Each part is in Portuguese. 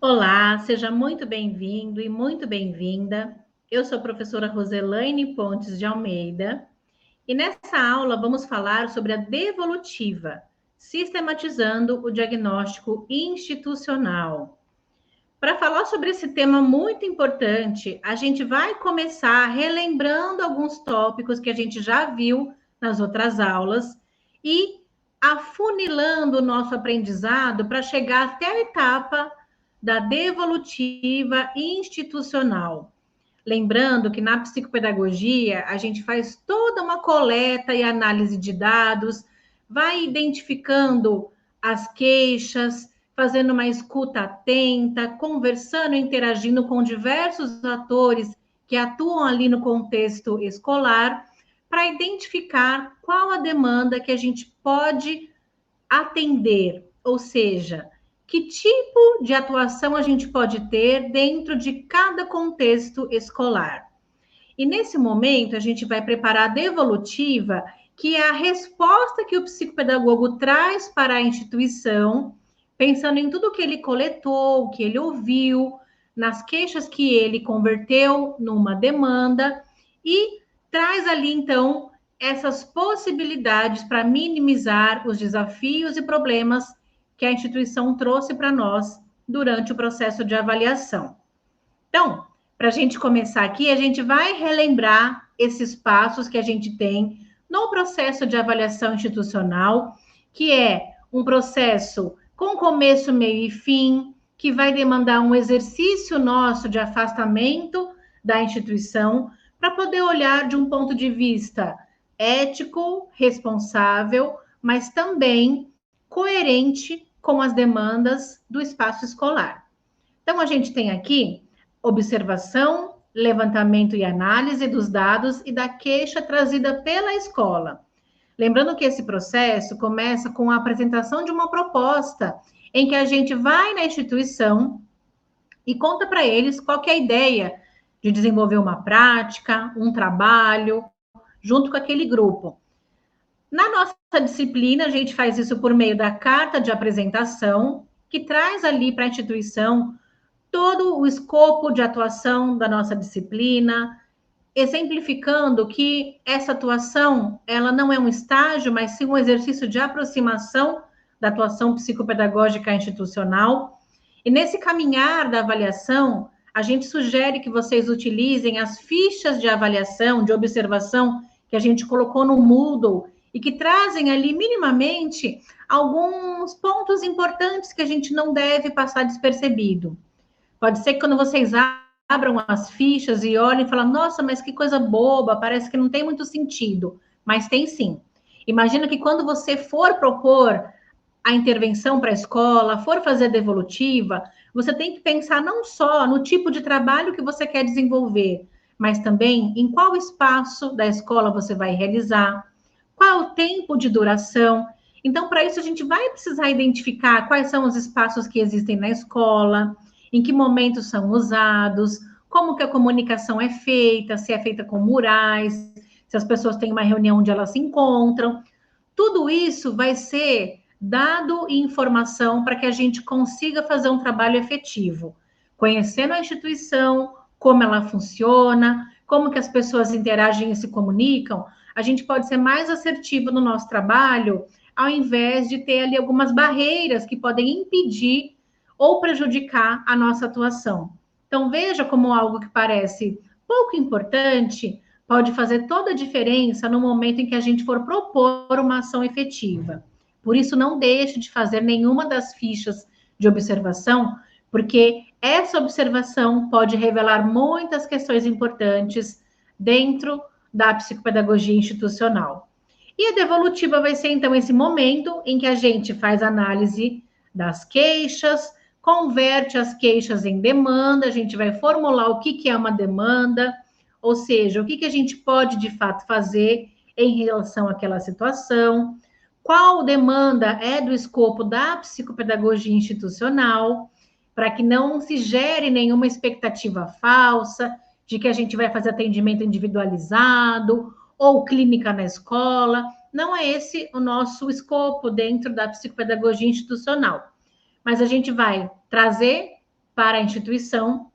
Olá, seja muito bem-vindo e muito bem-vinda. Eu sou a professora Roselaine Pontes de Almeida e nessa aula vamos falar sobre a devolutiva, sistematizando o diagnóstico institucional. Para falar sobre esse tema muito importante, a gente vai começar relembrando alguns tópicos que a gente já viu nas outras aulas e afunilando o nosso aprendizado para chegar até a etapa da devolutiva institucional. Lembrando que na psicopedagogia a gente faz toda uma coleta e análise de dados, vai identificando as queixas, fazendo uma escuta atenta, conversando, interagindo com diversos atores que atuam ali no contexto escolar, para identificar qual a demanda que a gente pode atender, ou seja, que tipo de atuação a gente pode ter dentro de cada contexto escolar. E nesse momento, a gente vai preparar a devolutiva, que é a resposta que o psicopedagogo traz para a instituição, pensando em tudo que ele coletou, que ele ouviu, nas queixas que ele converteu numa demanda e traz ali, então, essas possibilidades para minimizar os desafios e problemas que a instituição trouxe para nós durante o processo de avaliação. Então, para a gente começar aqui, a gente vai relembrar esses passos que a gente tem no processo de avaliação institucional, que é um processo com começo, meio e fim, que vai demandar um exercício nosso de afastamento da instituição para poder olhar de um ponto de vista ético, responsável, mas também coerente com as demandas do espaço escolar. Então, a gente tem aqui observação, levantamento e análise dos dados e da queixa trazida pela escola. Lembrando que esse processo começa com a apresentação de uma proposta, em que a gente vai na instituição e conta para eles qual que é a ideia de desenvolver uma prática, um trabalho, junto com aquele grupo. Na nossa disciplina, a gente faz isso por meio da carta de apresentação, que traz ali para a instituição todo o escopo de atuação da nossa disciplina, exemplificando que essa atuação, ela não é um estágio, mas sim um exercício de aproximação da atuação psicopedagógica institucional. E nesse caminhar da avaliação, a gente sugere que vocês utilizem as fichas de avaliação, de observação, que a gente colocou no Moodle e que trazem ali minimamente alguns pontos importantes que a gente não deve passar despercebido. Pode ser que quando vocês abram as fichas e olhem e falam, nossa, mas que coisa boba, parece que não tem muito sentido. Mas tem sim. Imagina que quando você for propor a intervenção para a escola, for fazer a devolutiva, você tem que pensar não só no tipo de trabalho que você quer desenvolver, mas também em qual espaço da escola você vai realizar, qual é o tempo de duração. Então, para isso, a gente vai precisar identificar quais são os espaços que existem na escola, em que momentos são usados, como que a comunicação é feita, se é feita com murais, se as pessoas têm uma reunião onde elas se encontram. Tudo isso vai ser dado informação para que a gente consiga fazer um trabalho efetivo, conhecendo a instituição, como ela funciona, como que as pessoas interagem e se comunicam, a gente pode ser mais assertivo no nosso trabalho, ao invés de ter ali algumas barreiras que podem impedir ou prejudicar a nossa atuação. Então, veja como algo que parece pouco importante pode fazer toda a diferença no momento em que a gente for propor uma ação efetiva. Por isso, não deixe de fazer nenhuma das fichas de observação, porque essa observação pode revelar muitas questões importantes dentro da psicopedagogia institucional. E a devolutiva vai ser, então, esse momento em que a gente faz análise das queixas, converte as queixas em demanda, a gente vai formular o que é uma demanda, ou seja, o que a gente pode, de fato, fazer em relação àquela situação, qual demanda é do escopo da psicopedagogia institucional, para que não se gere nenhuma expectativa falsa de que a gente vai fazer atendimento individualizado ou clínica na escola. Não é esse o nosso escopo dentro da psicopedagogia institucional. Mas a gente vai trazer para a instituição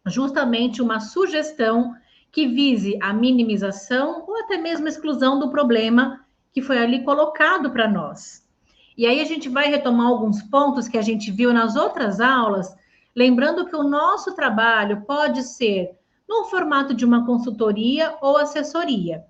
justamente uma sugestão que vise a minimização ou até mesmo exclusão do problema que foi ali colocado para nós. E aí a gente vai retomar alguns pontos que a gente viu nas outras aulas, lembrando que o nosso trabalho pode ser no formato de uma consultoria ou assessoria.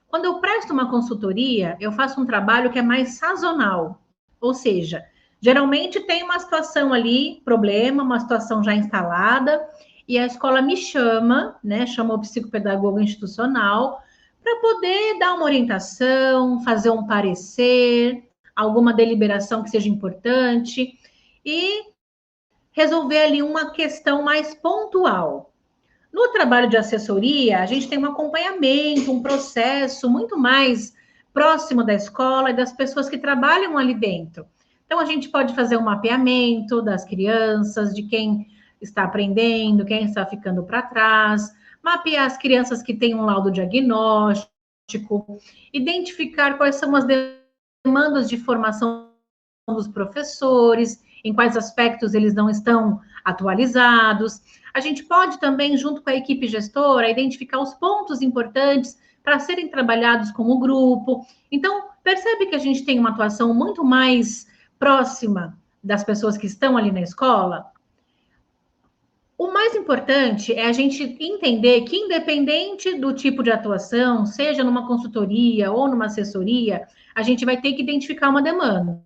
Quando eu presto uma consultoria, eu faço um trabalho que é mais sazonal, ou seja, geralmente tem uma situação ali, problema, uma situação já instalada, e a escola me chama, né, chama o psicopedagogo institucional, para poder dar uma orientação, fazer um parecer, alguma deliberação que seja importante, e resolver ali uma questão mais pontual. No trabalho de assessoria, a gente tem um acompanhamento, um processo muito mais próximo da escola e das pessoas que trabalham ali dentro. Então, a gente pode fazer um mapeamento das crianças, de quem está aprendendo, quem está ficando para trás, mapear as crianças que têm um laudo diagnóstico, identificar quais são as demandas de formação dos professores, em quais aspectos eles não estão atualizados. A gente pode também, junto com a equipe gestora, identificar os pontos importantes para serem trabalhados como grupo. Então, percebe que a gente tem uma atuação muito mais próxima das pessoas que estão ali na escola? O mais importante é a gente entender que, independente do tipo de atuação, seja numa consultoria ou numa assessoria, a gente vai ter que identificar uma demanda.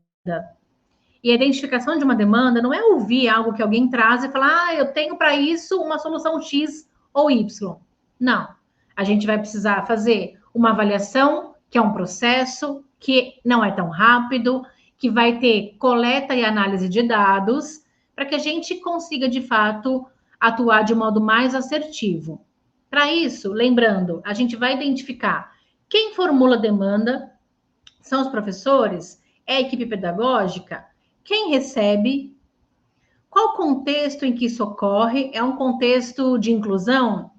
E a identificação de uma demanda não é ouvir algo que alguém traz e falar, eu tenho para isso uma solução X ou Y. Não. A gente vai precisar fazer uma avaliação, que é um processo que não é tão rápido, que vai ter coleta e análise de dados, para que a gente consiga, de fato, atuar de modo mais assertivo. Para isso, lembrando, a gente vai identificar quem formula a demanda, são os professores, é a equipe pedagógica, quem recebe, qual contexto em que isso ocorre, é um contexto de inclusão,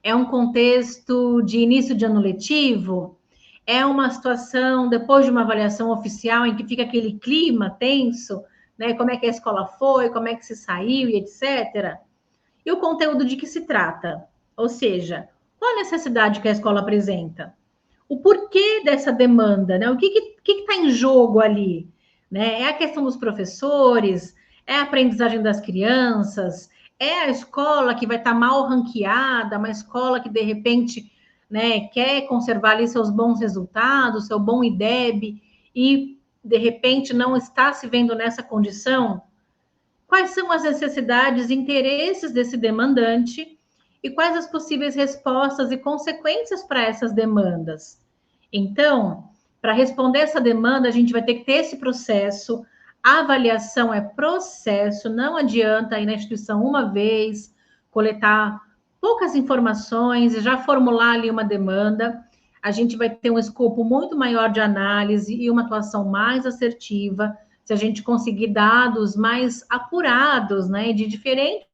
é um contexto de início de ano letivo, é uma situação depois de uma avaliação oficial em que fica aquele clima tenso, né? Como é que a escola foi, como é que se saiu e etc. E o conteúdo de que se trata, ou seja, qual a necessidade que a escola apresenta? O porquê dessa demanda, né? O que está em jogo ali? Né? É a questão dos professores, é a aprendizagem das crianças, é a escola que vai estar mal ranqueada, uma escola que, de repente, né, quer conservar ali seus bons resultados, seu bom IDEB, e, de repente, não está se vendo nessa condição? Quais são as necessidades e interesses desse demandante e quais as possíveis respostas e consequências para essas demandas? Então, para responder essa demanda, a gente vai ter que ter esse processo. A avaliação é processo, não adianta ir na instituição uma vez, coletar poucas informações e já formular ali uma demanda. A gente vai ter um escopo muito maior de análise e uma atuação mais assertiva se a gente conseguir dados mais apurados, né, de diferentes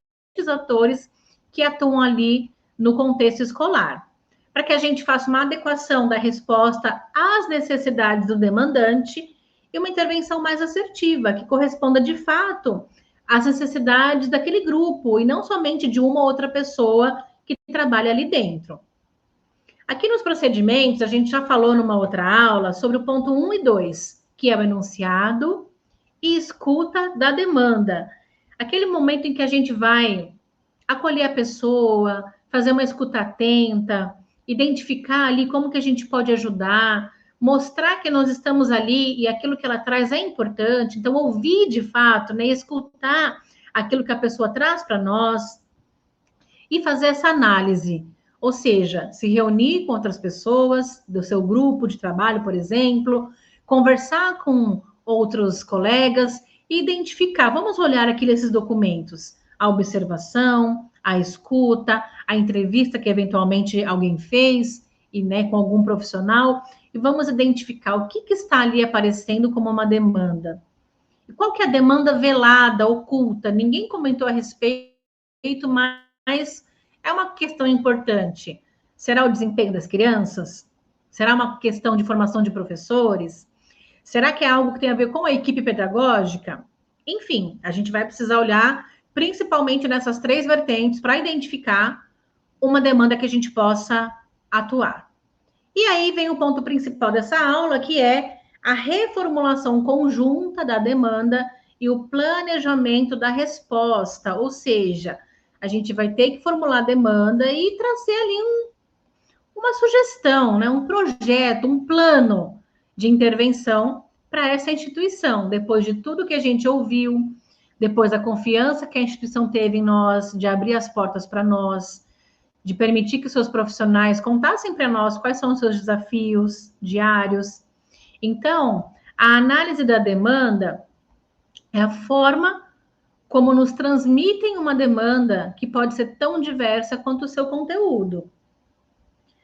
atores que atuam ali no contexto escolar, para que a gente faça uma adequação da resposta às necessidades do demandante e uma intervenção mais assertiva, que corresponda de fato às necessidades daquele grupo e não somente de uma ou outra pessoa que trabalha ali dentro. Aqui nos procedimentos, a gente já falou numa outra aula sobre o ponto 1 e 2, que é o enunciado e escuta da demanda. Aquele momento em que a gente vai acolher a pessoa, fazer uma escuta atenta, identificar ali como que a gente pode ajudar, mostrar que nós estamos ali e aquilo que ela traz é importante. Então, ouvir de fato, né, escutar aquilo que a pessoa traz para nós e fazer essa análise. Ou seja, se reunir com outras pessoas do seu grupo de trabalho, por exemplo, conversar com outros colegas e identificar. Vamos olhar aqui nesses documentos: a observação, a escuta, a entrevista que eventualmente alguém fez e, né, com algum profissional, e vamos identificar o que está ali aparecendo como uma demanda. E qual que é a demanda velada, oculta? Ninguém comentou a respeito, mas é uma questão importante. Será o desempenho das crianças? Será uma questão de formação de professores? Será que é algo que tem a ver com a equipe pedagógica? Enfim, a gente vai precisar olhar principalmente nessas 3 vertentes, para identificar uma demanda que a gente possa atuar. E aí vem o ponto principal dessa aula, que é a reformulação conjunta da demanda e o planejamento da resposta, ou seja, a gente vai ter que formular a demanda e trazer ali uma sugestão, né, um projeto, um plano de intervenção para essa instituição, depois de tudo que a gente ouviu, depois da confiança que a instituição teve em nós, de abrir as portas para nós, de permitir que seus profissionais contassem para nós quais são os seus desafios diários. Então, a análise da demanda é a forma como nos transmitem uma demanda que pode ser tão diversa quanto o seu conteúdo.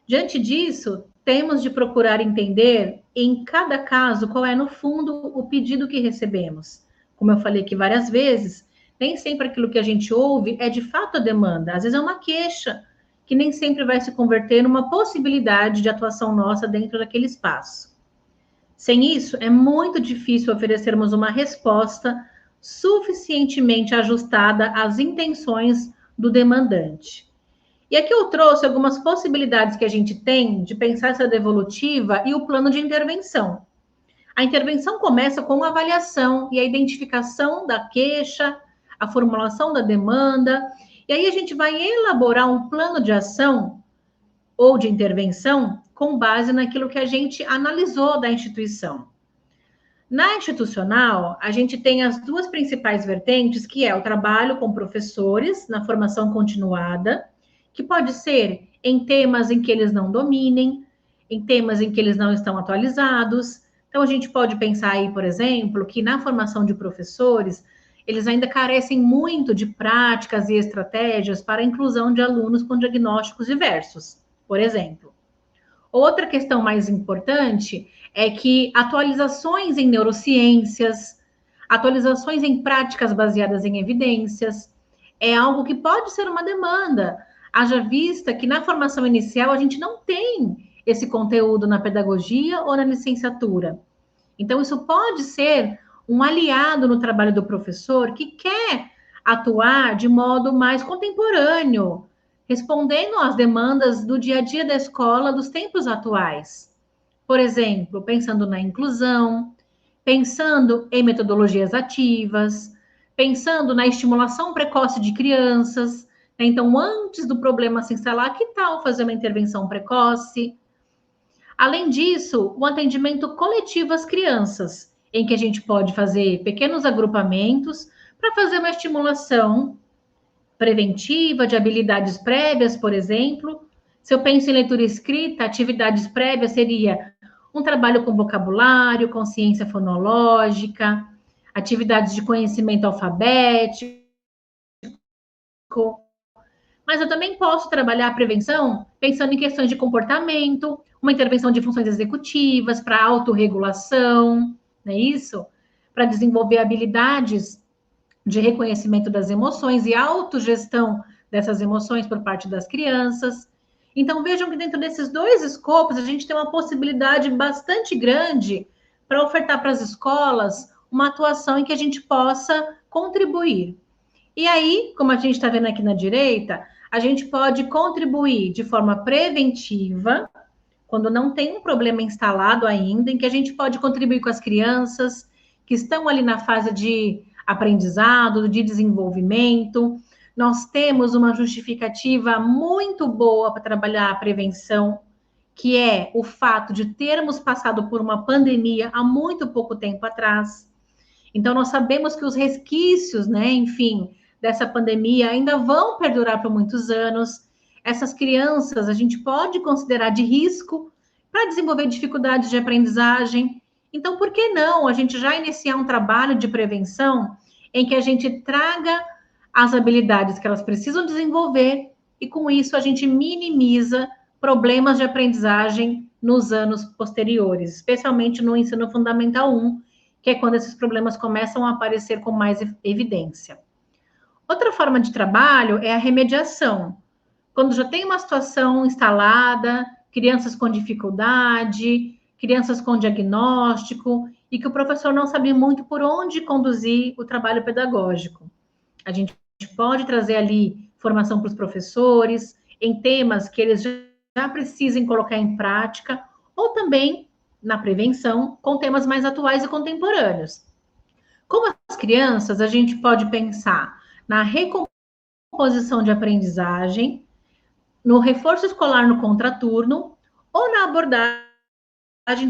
Diante disso, temos de procurar entender, em cada caso, qual é, no fundo, o pedido que recebemos. Como eu falei aqui várias vezes, nem sempre aquilo que a gente ouve é de fato a demanda. Às vezes é uma queixa, que nem sempre vai se converter numa possibilidade de atuação nossa dentro daquele espaço. Sem isso, é muito difícil oferecermos uma resposta suficientemente ajustada às intenções do demandante. E aqui eu trouxe algumas possibilidades que a gente tem de pensar essa devolutiva e o plano de intervenção. A intervenção começa com a avaliação e a identificação da queixa, a formulação da demanda, e aí a gente vai elaborar um plano de ação ou de intervenção com base naquilo que a gente analisou da instituição. Na institucional, a gente tem as 2 principais vertentes, que é o trabalho com professores na formação continuada, que pode ser em temas em que eles não dominem, em temas em que eles não estão atualizados. Então, a gente pode pensar aí, por exemplo, que na formação de professores, eles ainda carecem muito de práticas e estratégias para a inclusão de alunos com diagnósticos diversos, por exemplo. Outra questão mais importante é que atualizações em neurociências, atualizações em práticas baseadas em evidências, é algo que pode ser uma demanda, haja vista que na formação inicial a gente não tem esse conteúdo na pedagogia ou na licenciatura. Então, isso pode ser um aliado no trabalho do professor que quer atuar de modo mais contemporâneo, respondendo às demandas do dia a dia da escola dos tempos atuais. Por exemplo, pensando na inclusão, pensando em metodologias ativas, pensando na estimulação precoce de crianças. Então, antes do problema se instalar, que tal fazer uma intervenção precoce? Além disso, o atendimento coletivo às crianças, em que a gente pode fazer pequenos agrupamentos para fazer uma estimulação preventiva de habilidades prévias, por exemplo. Se eu penso em leitura escrita, atividades prévias seria um trabalho com vocabulário, consciência fonológica, atividades de conhecimento alfabético. Mas eu também posso trabalhar a prevenção pensando em questões de comportamento, uma intervenção de funções executivas para autorregulação, não é isso? Para desenvolver habilidades de reconhecimento das emoções e autogestão dessas emoções por parte das crianças. Então, vejam que dentro desses 2 escopos, a gente tem uma possibilidade bastante grande para ofertar para as escolas uma atuação em que a gente possa contribuir. E aí, como a gente está vendo aqui na direita, a gente pode contribuir de forma preventiva, quando não tem um problema instalado ainda, em que a gente pode contribuir com as crianças que estão ali na fase de aprendizado, de desenvolvimento. Nós temos uma justificativa muito boa para trabalhar a prevenção, que é o fato de termos passado por uma pandemia há muito pouco tempo atrás. Então, nós sabemos que os resquícios, né, enfim, dessa pandemia ainda vão perdurar por muitos anos. Essas crianças a gente pode considerar de risco para desenvolver dificuldades de aprendizagem. Então, por que não a gente já iniciar um trabalho de prevenção em que a gente traga as habilidades que elas precisam desenvolver e, com isso, a gente minimiza problemas de aprendizagem nos anos posteriores, especialmente no ensino fundamental 1, que é quando esses problemas começam a aparecer com mais evidência. Outra forma de trabalho é a remediação. Quando já tem uma situação instalada, crianças com dificuldade, crianças com diagnóstico, e que o professor não sabe muito por onde conduzir o trabalho pedagógico. A gente pode trazer ali formação para os professores, em temas que eles já precisem colocar em prática, ou também na prevenção, com temas mais atuais e contemporâneos. Como as crianças, a gente pode pensar na recomposição de aprendizagem, no reforço escolar no contraturno, ou na abordagem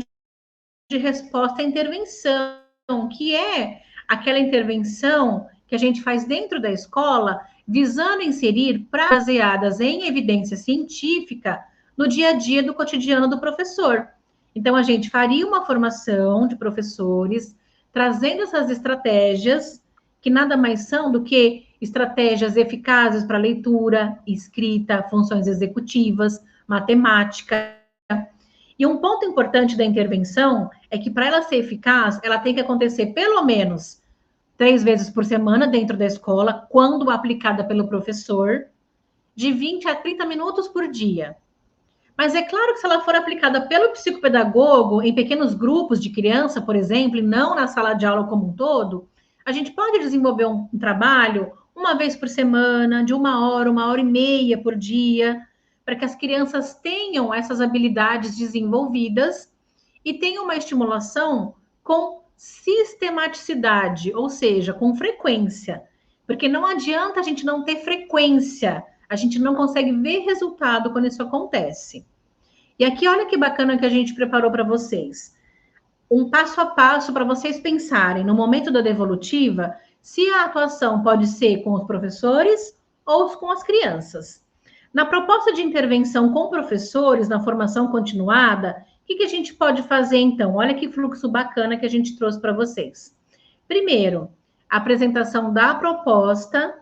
de resposta à intervenção, que é aquela intervenção que a gente faz dentro da escola, visando inserir práticas baseadas em evidência científica no dia a dia do cotidiano do professor. Então, a gente faria uma formação de professores, trazendo essas estratégias, que nada mais são do que estratégias eficazes para leitura, escrita, funções executivas, matemática. E um ponto importante da intervenção é que, para ela ser eficaz, ela tem que acontecer pelo menos 3 vezes por semana dentro da escola, quando aplicada pelo professor, de 20 a 30 minutos por dia. Mas é claro que se ela for aplicada pelo psicopedagogo em pequenos grupos de criança, por exemplo, e não na sala de aula como um todo, a gente pode desenvolver um trabalho uma vez por semana, de 1 e meia por dia, para que as crianças tenham essas habilidades desenvolvidas e tenham uma estimulação com sistematicidade, ou seja, com frequência. Porque não adianta a gente não ter frequência, a gente não consegue ver resultado quando isso acontece. E aqui, olha que bacana que a gente preparou para vocês. Um passo a passo para vocês pensarem, no momento da devolutiva, se a atuação pode ser com os professores ou com as crianças. Na proposta de intervenção com professores, na formação continuada, o que a gente pode fazer, então? Olha que fluxo bacana que a gente trouxe para vocês. Primeiro, a apresentação da proposta,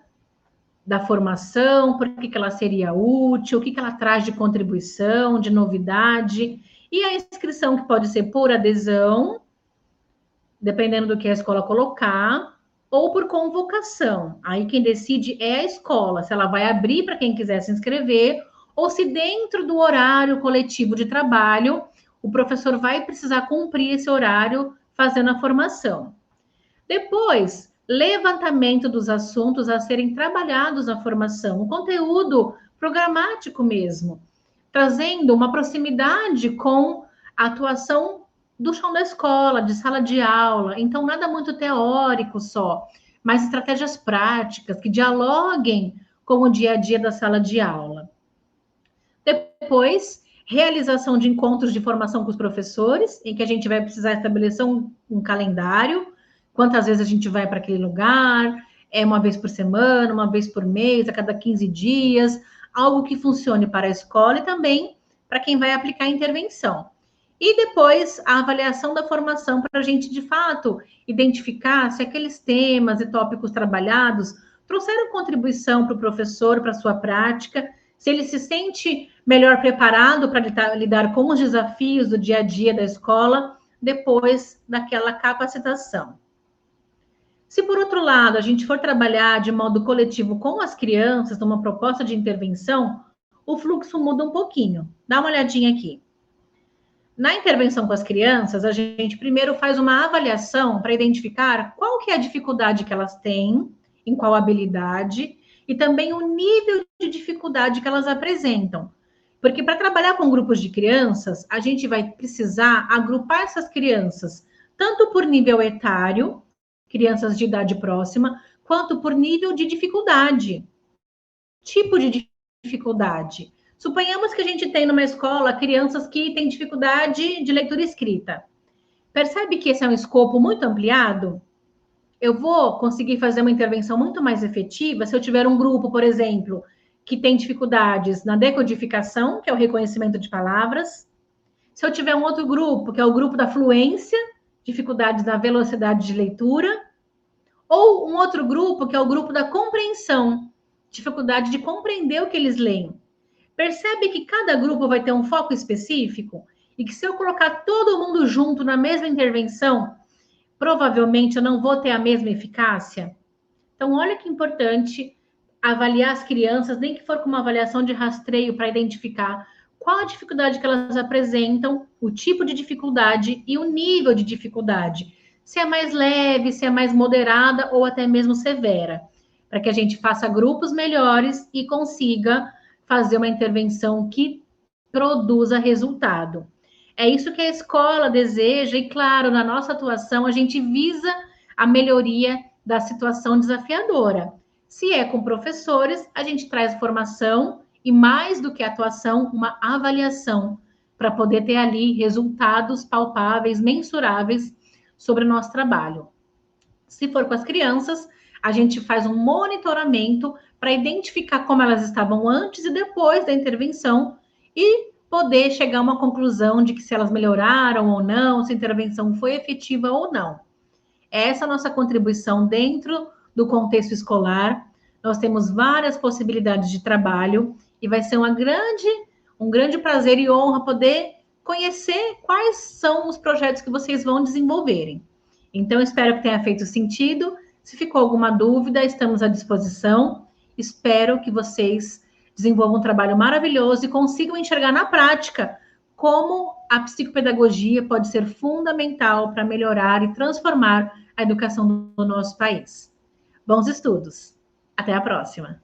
da formação, por que ela seria útil, o que ela traz de contribuição, de novidade, e a inscrição que pode ser por adesão, dependendo do que a escola colocar, ou por convocação. Aí quem decide é a escola, se ela vai abrir para quem quiser se inscrever, ou se dentro do horário coletivo de trabalho, o professor vai precisar cumprir esse horário fazendo a formação. Depois, levantamento dos assuntos a serem trabalhados na formação, o conteúdo programático mesmo, trazendo uma proximidade com a atuação do chão da escola, de sala de aula. Então, nada muito teórico só, mas estratégias práticas que dialoguem com o dia a dia da sala de aula. Depois, realização de encontros de formação com os professores, em que a gente vai precisar estabelecer um calendário, quantas vezes a gente vai para aquele lugar, é uma vez por semana, uma vez por mês, a cada 15 dias, algo que funcione para a escola e também para quem vai aplicar a intervenção. E depois, a avaliação da formação para a gente, de fato, identificar se aqueles temas e tópicos trabalhados trouxeram contribuição para o professor, para a sua prática, se ele se sente melhor preparado para lidar com os desafios do dia a dia da escola, depois daquela capacitação. Se, por outro lado, a gente for trabalhar de modo coletivo com as crianças, numa proposta de intervenção, o fluxo muda um pouquinho. Dá uma olhadinha aqui. Na intervenção com as crianças, a gente primeiro faz uma avaliação para identificar qual que é a dificuldade que elas têm, em qual habilidade, e também o nível de dificuldade que elas apresentam. Porque para trabalhar com grupos de crianças, a gente vai precisar agrupar essas crianças, tanto por nível etário, crianças de idade próxima, quanto por nível de dificuldade. Tipo de dificuldade. Suponhamos que a gente tem numa escola crianças que têm dificuldade de leitura e escrita. Percebe que esse é um escopo muito ampliado? Eu vou conseguir fazer uma intervenção muito mais efetiva se eu tiver um grupo, por exemplo, que tem dificuldades na decodificação, que é o reconhecimento de palavras. Se eu tiver um outro grupo, que é o grupo da fluência, dificuldades na velocidade de leitura, ou um outro grupo, que é o grupo da compreensão, dificuldade de compreender o que eles leem. Percebe que cada grupo vai ter um foco específico e que se eu colocar todo mundo junto na mesma intervenção, provavelmente eu não vou ter a mesma eficácia? Então, olha que importante avaliar as crianças, nem que for com uma avaliação de rastreio para identificar qual a dificuldade que elas apresentam, o tipo de dificuldade e o nível de dificuldade. Se é mais leve, se é mais moderada ou até mesmo severa. para que a gente faça grupos melhores e consiga fazer uma intervenção que produza resultado. É isso que a escola deseja, e claro, na nossa atuação, a gente visa a melhoria da situação desafiadora. Se é com professores, a gente traz formação e, mais do que atuação, uma avaliação, para poder ter ali resultados palpáveis, mensuráveis sobre o nosso trabalho. Se for com as crianças, a gente faz um monitoramento para identificar como elas estavam antes e depois da intervenção e poder chegar a uma conclusão de que se elas melhoraram ou não, se a intervenção foi efetiva ou não. Essa é a nossa contribuição dentro do contexto escolar. Nós temos várias possibilidades de trabalho e vai ser um grande prazer e honra poder conhecer quais são os projetos que vocês vão desenvolverem. Então, espero que tenha feito sentido. Se ficou alguma dúvida, estamos à disposição. Espero que vocês desenvolvam um trabalho maravilhoso e consigam enxergar na prática como a psicopedagogia pode ser fundamental para melhorar e transformar a educação do nosso país. Bons estudos. Até a próxima.